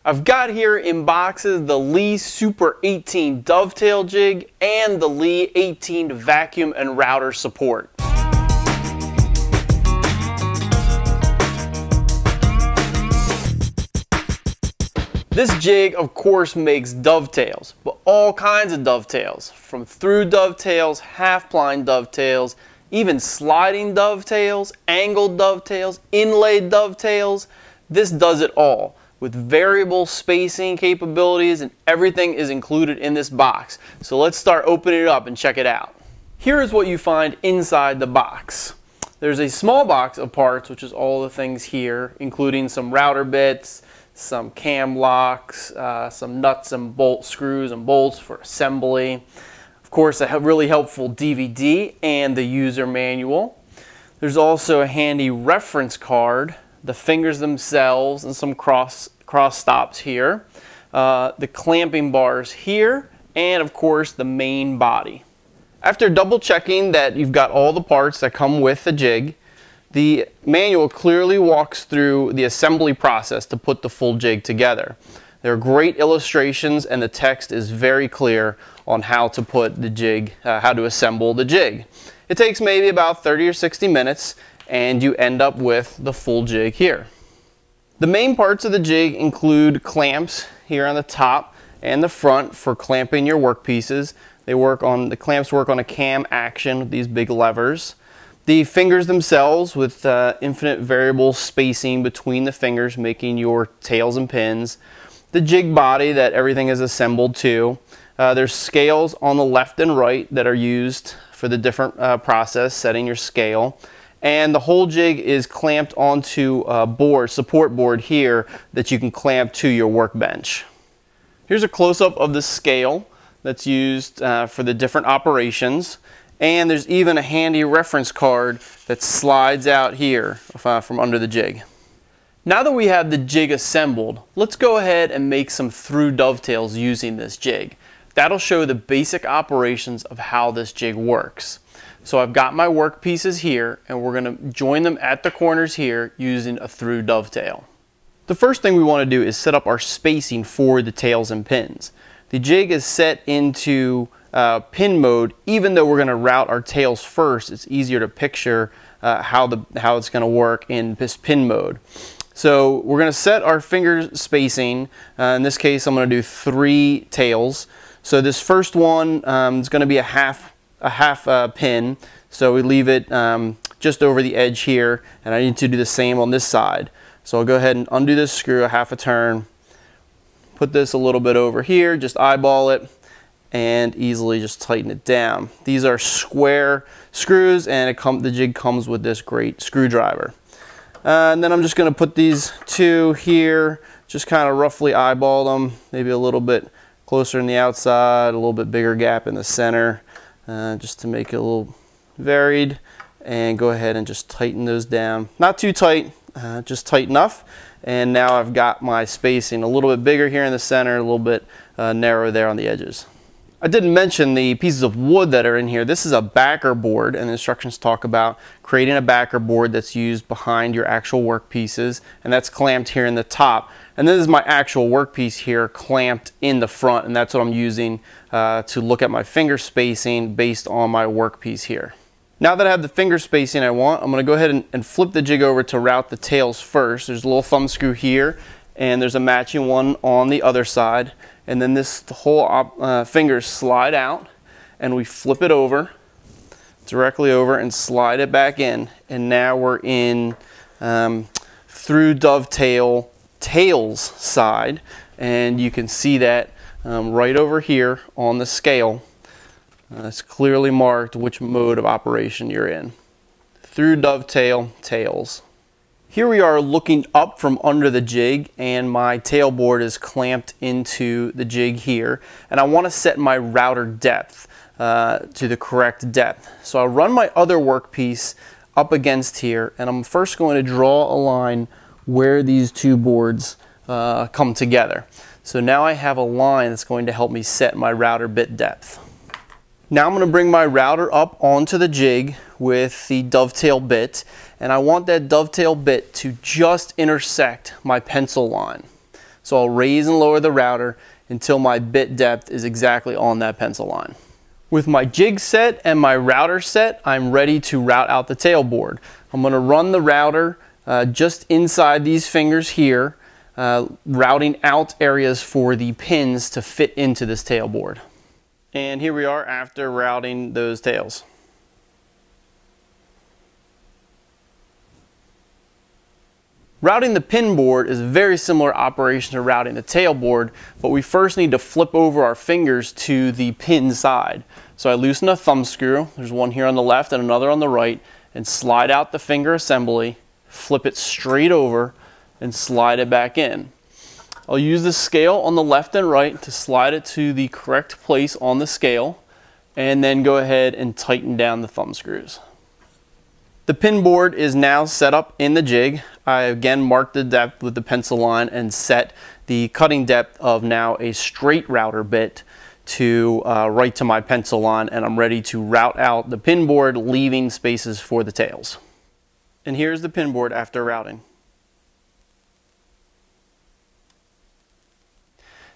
I've got here in boxes the Leigh Super 18 Dovetail Jig and the Leigh 18 Vacuum and Router Support. This jig, of course, makes dovetails, but all kinds of dovetails, from through dovetails, half-pline dovetails, even sliding dovetails, angled dovetails, inlaid dovetails. This does it all with variable spacing capabilities, and everything is included in this box. So let's start opening it up and check it out. Here is what you find inside the box. There's a small box of parts, which is all the things here, including some router bits, some cam locks, some nuts and bolt screws and bolts for assembly. Of course, a really helpful DVD and the user manual. There's also a handy reference card, the fingers themselves, and some cross stops here, the clamping bars here, and of course the main body. After double checking that you've got all the parts that come with the jig, the manual clearly walks through the assembly process to put the full jig together. There are great illustrations and the text is very clear on how to put the jig, how to assemble the jig. It takes maybe about 30 or 60 minutes and you end up with the full jig here. The main parts of the jig include clamps here on the top and the front for clamping your workpieces. The clamps work on a cam action with these big levers. The fingers themselves with infinite variable spacing between the fingers, making your tails and pins. The jig body that everything is assembled to. There's scales on the left and right that are used for the different process, setting your scale. And the whole jig is clamped onto a support board here that you can clamp to your workbench. Here's a close-up of the scale that's used for the different operations. And there's even a handy reference card that slides out here from under the jig. Now that we have the jig assembled, let's go ahead and make some through dovetails using this jig. That'll show the basic operations of how this jig works. So I've got my work pieces here and we're going to join them at the corners here using a through dovetail. The first thing we want to do is set up our spacing for the tails and pins. The jig is set into pin mode. Even though we're going to route our tails first, it's easier to picture how it's going to work in this pin mode. So we're going to set our finger spacing. In this case, I'm going to do 3 tails. So this first one is going to be a half pin. So we leave it just over the edge here, and I need to do the same on this side. So I'll go ahead and undo this screw a half a turn. Put this a little bit over here, just eyeball it, and easily just tighten it down. These are square screws and the jig comes with this great screwdriver. And then I'm just going to put these 2 here, just kind of roughly eyeball them, maybe a little bit closer on the outside, a little bit bigger gap in the center, just to make it a little varied, and go ahead and just tighten those down. Not too tight, just tight enough. And now I've got my spacing a little bit bigger here in the center, a little bit narrow there on the edges. I didn't mention the pieces of wood that are in here. This is a backer board, and the instructions talk about creating a backer board that's used behind your actual work pieces, and that's clamped here in the top. And this is my actual workpiece here clamped in the front, and that's what I'm using to look at my finger spacing based on my workpiece here. Now that I have the finger spacing I want, I'm going to go ahead and flip the jig over to route the tails first. There's a little thumb screw here, and there's a matching one on the other side. And then the whole fingers slide out, and we flip it over, directly over, and slide it back in. And now we're in through dovetail tails side, and you can see that right over here on the scale. It's clearly marked which mode of operation you're in. Through dovetail tails. Here we are looking up from under the jig, and my tail board is clamped into the jig here, and I want to set my router depth to the correct depth. So I'll run my other workpiece up against here, and I'm first going to draw a line where these 2 boards come together. So now I have a line that's going to help me set my router bit depth. Now I'm going to bring my router up onto the jig with the dovetail bit, and I want that dovetail bit to just intersect my pencil line. So I'll raise and lower the router until my bit depth is exactly on that pencil line. With my jig set and my router set, I'm ready to route out the tail board. I'm going to run the router just inside these fingers here, routing out areas for the pins to fit into this tail board. And here we are after routing those tails. Routing the pin board is a very similar operation to routing the tail board, but we first need to flip over our fingers to the pin side. So I loosen a thumb screw, there's one here on the left and another on the right, and slide out the finger assembly, flip it straight over, and slide it back in. I'll use the scale on the left and right to slide it to the correct place on the scale, and then go ahead and tighten down the thumb screws. The pin board is now set up in the jig. I again marked the depth with the pencil line and set the cutting depth of now a straight router bit to right to my pencil line, and I'm ready to route out the pin board, leaving spaces for the tails. And here's the pin board after routing.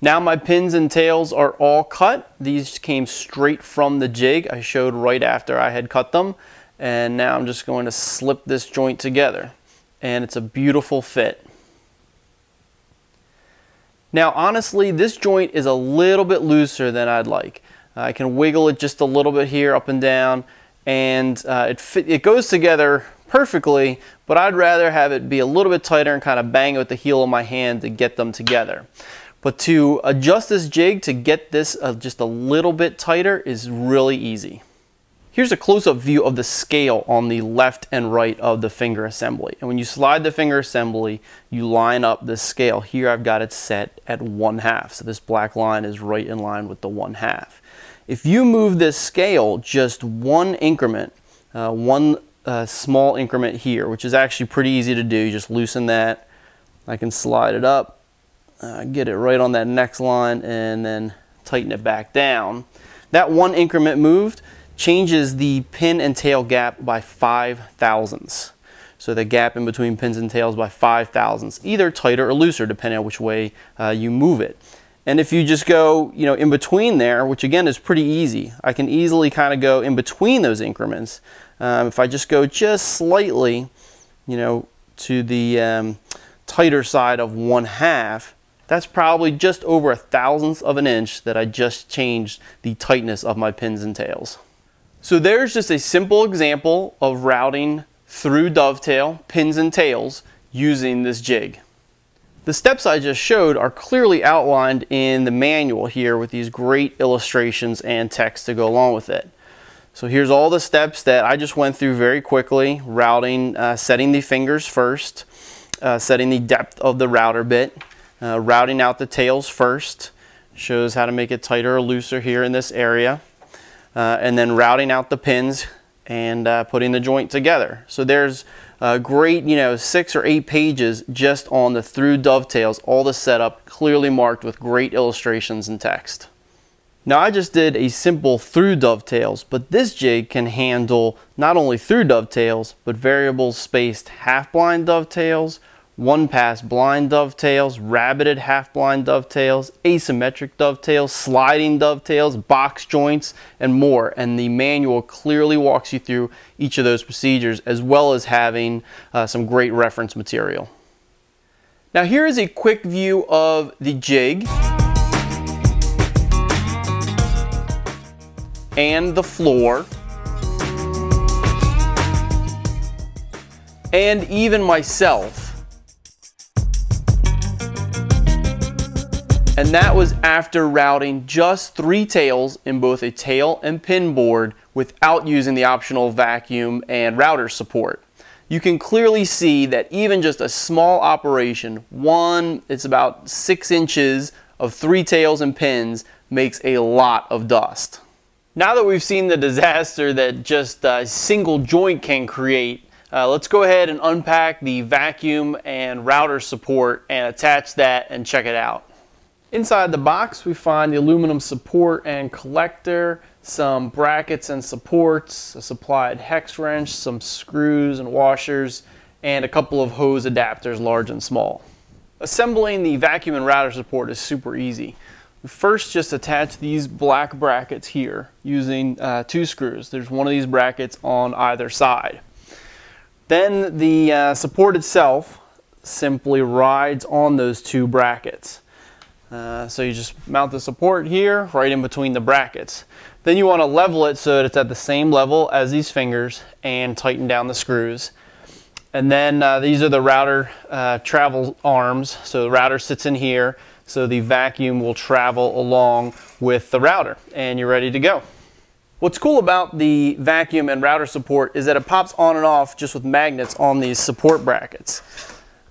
Now my pins and tails are all cut. These came straight from the jig I showed right after I had cut them. And now I'm just going to slip this joint together, and it's a beautiful fit. Now honestly, this joint is a little bit looser than I'd like. I can wiggle it just a little bit here up and down, and it goes together perfectly, but I'd rather have it be a little bit tighter and kind of bang it with the heel of my hand to get them together. But to adjust this jig to get this just a little bit tighter is really easy. Here's a close-up view of the scale on the left and right of the finger assembly. And when you slide the finger assembly, you line up the scale. Here I've got it set at 1/2. So this black line is right in line with the 1/2. If you move this scale just one increment, one small increment here, which is actually pretty easy to do, you just loosen that. I can slide it up, get it right on that next line, and then tighten it back down. That one increment moved changes the pin and tail gap by 5 thousandths. So the gap in between pins and tails by 5 thousandths, either tighter or looser depending on which way you move it. And if you just go, in between there, which again is pretty easy, I can easily kind of go in between those increments. If I just go just slightly, to the tighter side of 1/2, that's probably just over 1/1000th of an inch that I just changed the tightness of my pins and tails. So there's just a simple example of routing through dovetail, pins and tails using this jig. The steps I just showed are clearly outlined in the manual here with these great illustrations and text to go along with it. So here's all the steps that I just went through very quickly. Routing, setting the fingers first, setting the depth of the router bit, routing out the tails first, shows how to make it tighter or looser here in this area. And then routing out the pins and putting the joint together. So there's a great 6 or 8 pages just on the through dovetails, all the setup clearly marked with great illustrations and text. Now I just did a simple through dovetails, but this jig can handle not only through dovetails, but variable spaced half blind dovetails, one pass blind dovetails, rabbited half blind dovetails, asymmetric dovetails, sliding dovetails, box joints, and more. And the manual clearly walks you through each of those procedures, as well as having some great reference material. Now here is a quick view of the jig and the floor, and even myself. And that was after routing just 3 tails in both a tail and pin board without using the optional vacuum and router support. You can clearly see that even just a small operation, it's about 6 inches of 3 tails and pins, makes a lot of dust. Now that we've seen the disaster that just a single joint can create, let's go ahead and unpack the vacuum and router support and attach that and check it out. Inside the box we find the aluminum support and collector, some brackets and supports, a supplied hex wrench, some screws and washers, and a couple of hose adapters, large and small. Assembling the vacuum and router support is super easy. First, just attach these black brackets here using 2 screws. There's one of these brackets on either side. Then the support itself simply rides on those 2 brackets. So you just mount the support here, right in between the brackets. Then you want to level it so that it's at the same level as these fingers and tighten down the screws. And then these are the router travel arms. So the router sits in here, so the vacuum will travel along with the router, and you're ready to go. What's cool about the vacuum and router support is that it pops on and off just with magnets on these support brackets.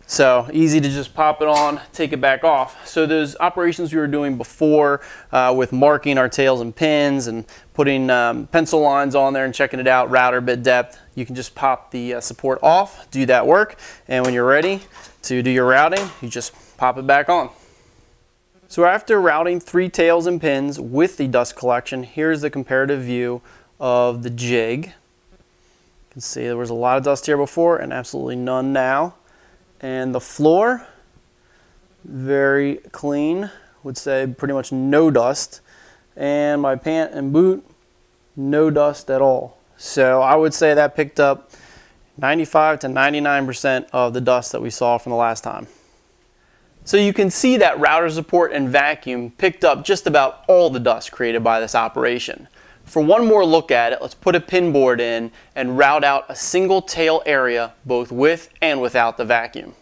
So easy to just pop it on, take it back off. So those operations we were doing before with marking our tails and pins and putting pencil lines on there and checking it out, router bit depth, you can just pop the support off, do that work, and when you're ready to do your routing, you just pop it back on. So after routing 3 tails and pins with the dust collection, here's the comparative view of the jig. You can see there was a lot of dust here before and absolutely none now. And the floor, very clean, would say pretty much no dust. And my pant and boot, no dust at all. So I would say that picked up 95 to 99% of the dust that we saw from the last time. So you can see that router support and vacuum picked up just about all the dust created by this operation. For one more look at it, let's put a pin board in and route out a single tail area both with and without the vacuum.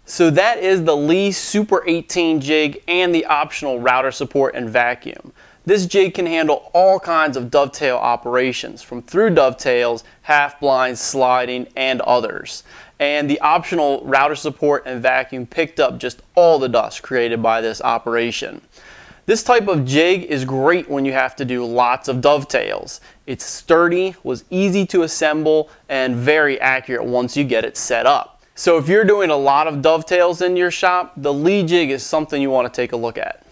So that is the Leigh Super 18 jig and the optional router support and vacuum. This jig can handle all kinds of dovetail operations, from through dovetails, half blinds, sliding, and others. And the optional router support and vacuum picked up just all the dust created by this operation. This type of jig is great when you have to do lots of dovetails. It's sturdy, was easy to assemble, and very accurate once you get it set up. So if you're doing a lot of dovetails in your shop, the Leigh jig is something you want to take a look at.